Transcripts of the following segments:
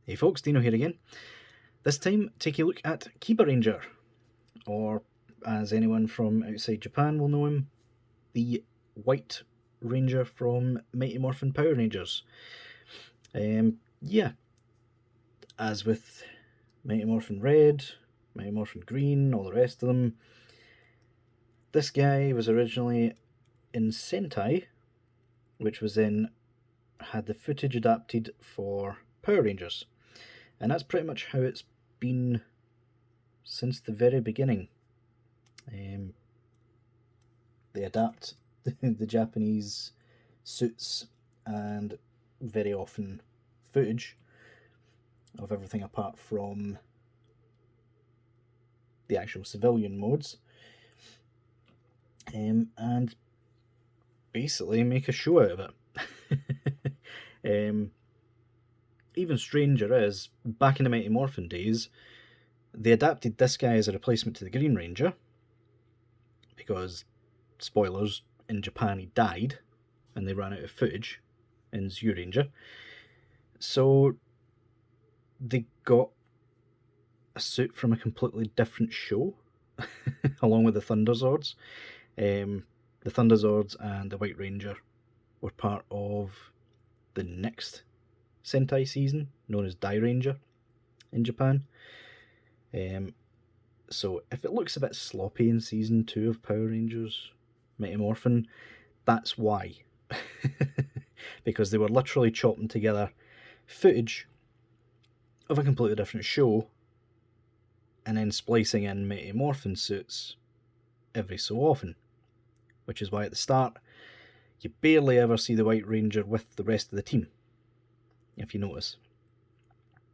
Hey folks, Deano here again. This time, take a look at Kiba Ranger, or as anyone from outside Japan will know him, the White Ranger from Mighty Morphin Power Rangers. Yeah, as with Mighty Morphin Red, Mighty Morphin Green, all the rest of them, this guy was originally in Sentai, which was then had the footage adapted for Power Rangers. And that's pretty much how it's been since the very beginning. They adapt the Japanese suits and very often footage of everything apart from the actual civilian modes, and basically make a show out of it. Even stranger is, back in the Mighty Morphin days, they adapted this guy as a replacement to the Green Ranger, because, spoilers, in Japan he died, and they ran out of footage in Zyuranger. So they got a suit from a completely different show, along with the Thunderzords. The Thunderzords and the White Ranger were part of the next Sentai season, known as Dai Ranger in Japan. So if it looks a bit sloppy in season 2 of Power Rangers Mighty Morphin, that's why. Because they were literally chopping together footage of a completely different show and then splicing in Mighty Morphin suits every so often. Which is why at the start you barely ever see the White Ranger with the rest of the team, if you notice.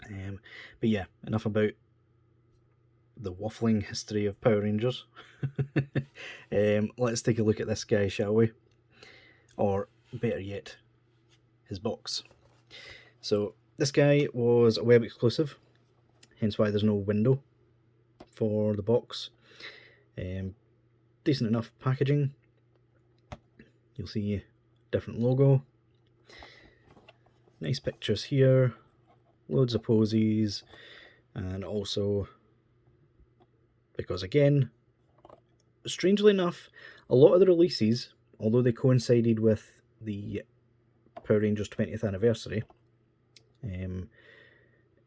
But yeah, enough about the waffling history of Power Rangers. Let's take a look at this guy, shall we? Or better yet, his box. So this guy was a web exclusive, hence why there's no window for the box. Decent enough packaging. You'll see different logo. Nice pictures here, loads of poses, and also, because again, strangely enough, a lot of the releases, although they coincided with the Power Rangers 20th anniversary,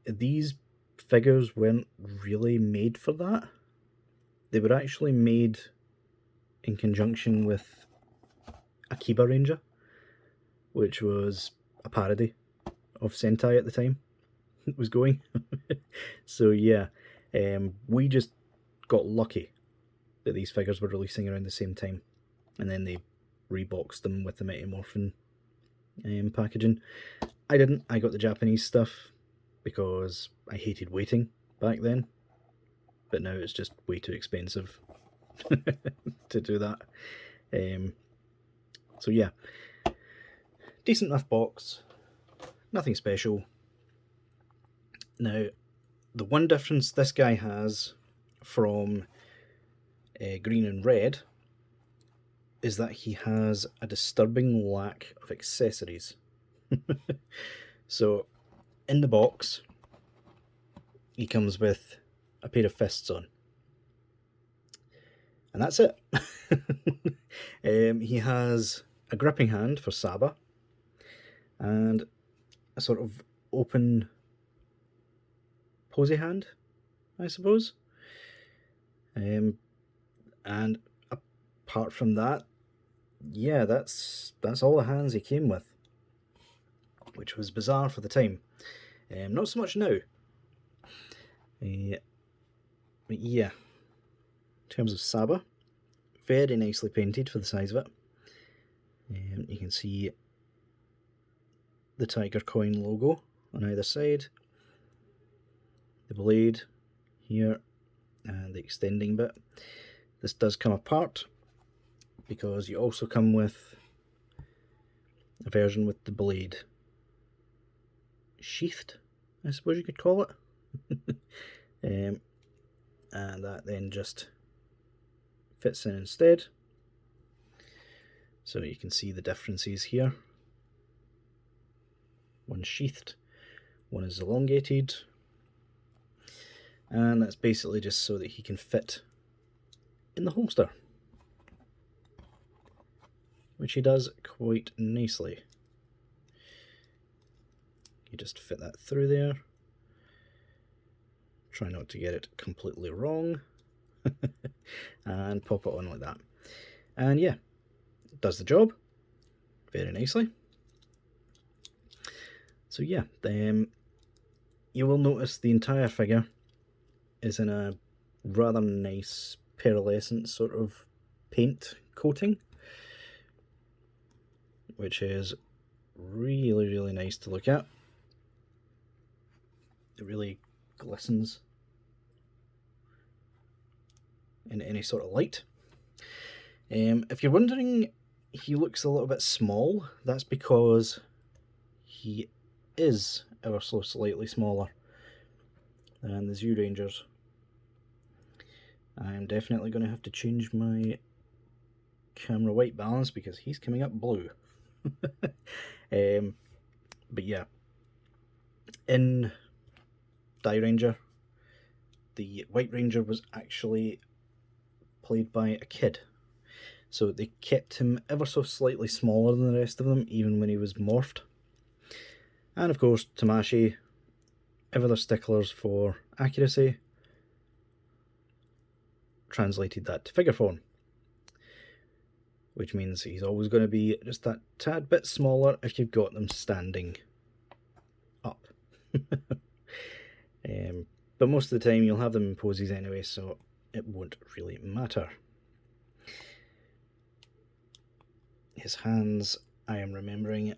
these figures weren't really made for that. They were actually made in conjunction with Akiba Ranger, which was a parody of Sentai at the time it was going. So yeah, we just got lucky that these figures were releasing around the same time, and then they reboxed them with the Mighty Morphin packaging. I didn't. I got the Japanese stuff because I hated waiting back then, but now it's just way too expensive to do that. So yeah, decent enough box, nothing special. Now, the one difference this guy has from Green and Red is that he has a disturbing lack of accessories. So, in the box, he comes with a pair of fists on. And that's it. He has a gripping hand for Saba, and a sort of open posy hand, I suppose. And apart from that, yeah, that's all the hands he came with, which was bizarre for the time. Not so much now. But yeah, in terms of Saba, very nicely painted for the size of it. You can see the Tiger Coin logo on either side, the blade here, and the extending bit. This does come apart because you also come with a version with the blade sheathed, I suppose you could call it. And that then just fits in instead. So you can see the differences here. One sheathed, one is elongated, and that's basically just so that he can fit in the holster, which he does quite nicely. You just fit that through there. Try not to get it completely wrong. And pop it on like that. And yeah, it does the job very nicely. So yeah, you will notice the entire figure is in a rather nice pearlescent sort of paint coating, which is really nice to look at. It really glistens in any sort of light. If you're wondering, he looks a little bit small. That's because he is ever so slightly smaller than the Zoo Rangers. I'm definitely going to have to change my camera white balance because he's coming up blue. But yeah, in Die Ranger, the White Ranger was actually played by a kid, so they kept him ever so slightly smaller than the rest of them, even when he was morphed. And of course, Tamashii, ever the sticklers for accuracy, translated that to figure form, which means he's always going to be just that tad bit smaller if you've got them standing up. But most of the time you'll have them in poses anyway, so it won't really matter. His hands, I am remembering,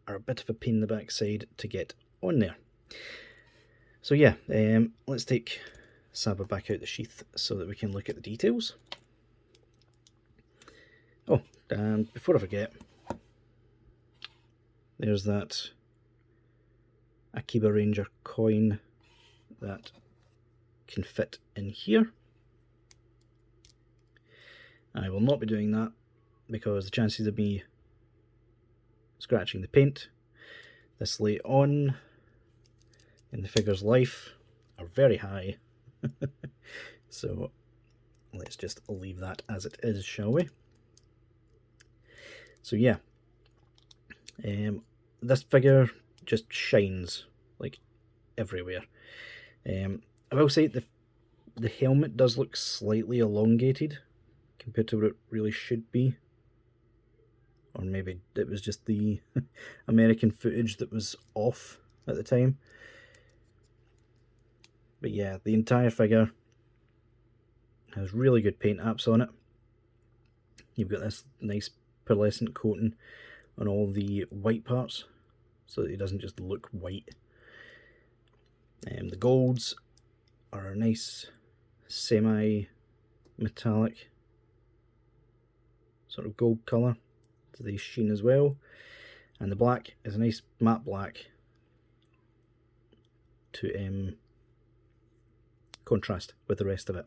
are a bit of a pain in the backside to get on there. So yeah, let's take Saba back out the sheath so that we can look at the details. Oh, and before I forget, there's that Akiba Ranger coin that can fit in here. I will not be doing that because the chances of me scratching the paint this late on in the figure's life are very high. So let's just leave that as it is, shall we? So yeah, this figure just shines like everywhere. I will say the helmet does look slightly elongated compared to what it really should be. Or maybe it was just the American footage that was off at the time. But yeah, the entire figure has really good paint apps on it. You've got this nice pearlescent coating on all the white parts, so that it doesn't just look white. The golds are a nice semi-metallic sort of gold colour, so they sheen as well. And the black is a nice matte black to contrast with the rest of it.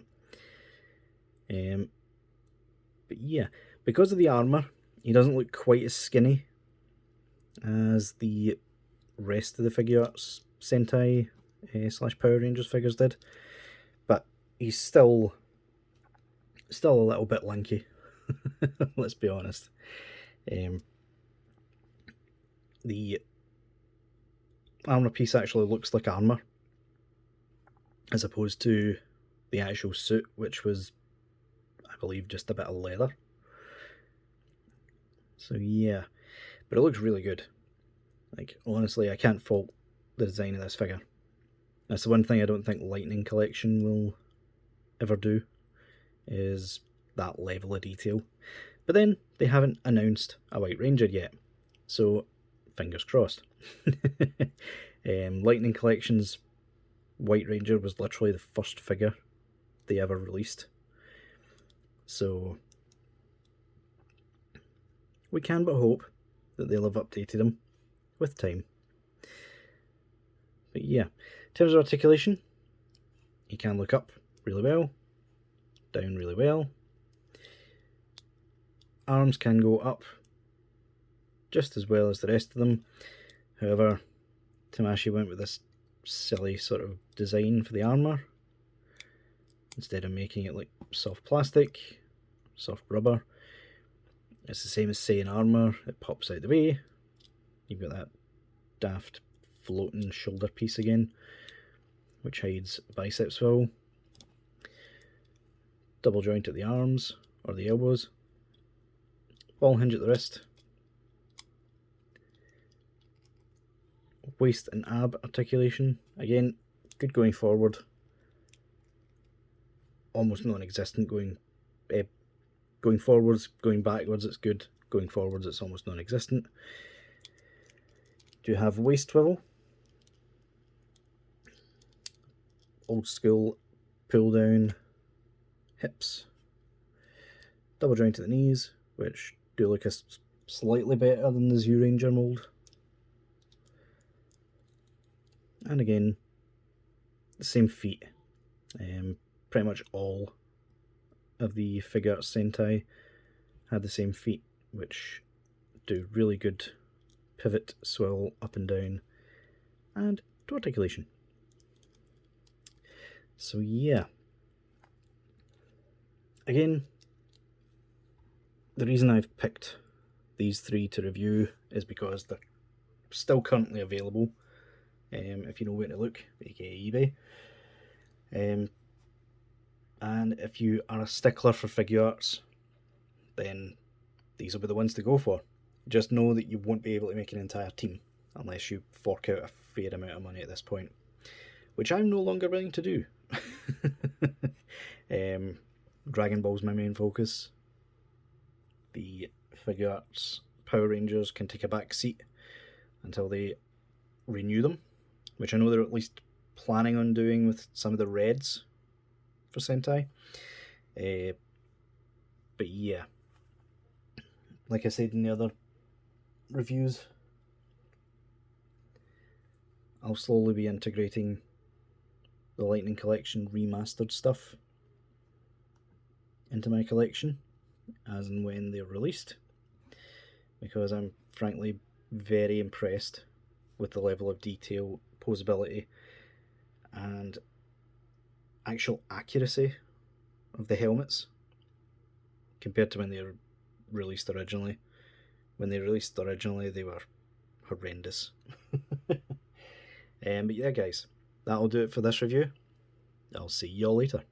But yeah, because of the armour, he doesn't look quite as skinny as the rest of the Figuarts Sentai / Power Rangers figures did, but he's still a little bit lanky. Let's be honest. The armour piece actually looks like armour, as opposed to the actual suit, which was, I believe, just a bit of leather. So yeah, but it looks really good. Like, honestly, I can't fault the design of this figure. That's the one thing I don't think Lightning Collection will ever do, is that level of detail. But then, they haven't announced a White Ranger yet, so fingers crossed. Lightning Collection's White Ranger was literally the first figure they ever released, so we can but hope that they'll have updated him with time. But yeah, in terms of articulation, he can look up really well, down really well. Arms can go up just as well as the rest of them. However, Tamashii went with this silly sort of design for the armour. Instead of making it like soft plastic, soft rubber, it's the same as saying armour. It pops out the way. You've got that daft floating shoulder piece again, which hides bicep swivel. Double joint at the arms or the elbows. Ball hinge at the wrist. Waist and ab articulation, again, good going forward. Almost non-existent going forwards. Going backwards it's good. Going forwards it's almost non-existent. Do you have waist swivel? Old school pull down hips. Double joint at the knees, which do look slightly better than the Zoo Ranger mould. And again, the same feet. Pretty much all of the Figuarts Sentai had the same feet, which do really good pivot, swirl up and down, and toe articulation. So yeah. Again, the reason I've picked these three to review is because they're still currently available. If you know where to look, aka eBay. And if you are a stickler for Figuarts, then these will be the ones to go for. Just know that you won't be able to make an entire team unless you fork out a fair amount of money at this point, which I'm no longer willing to do. Dragon Ball's my main focus. The Figuarts Power Rangers can take a back seat until they renew them, which I know they're at least planning on doing with some of the Reds for Sentai. But yeah, like I said in the other reviews, I'll slowly be integrating the Lightning Collection remastered stuff into my collection as and when they're released, because I'm frankly very impressed with the level of detail, posability, and actual accuracy of the helmets compared to when they were released originally. When they released originally, they were horrendous. But yeah, guys, that'll do it for this review. I'll see y'all later.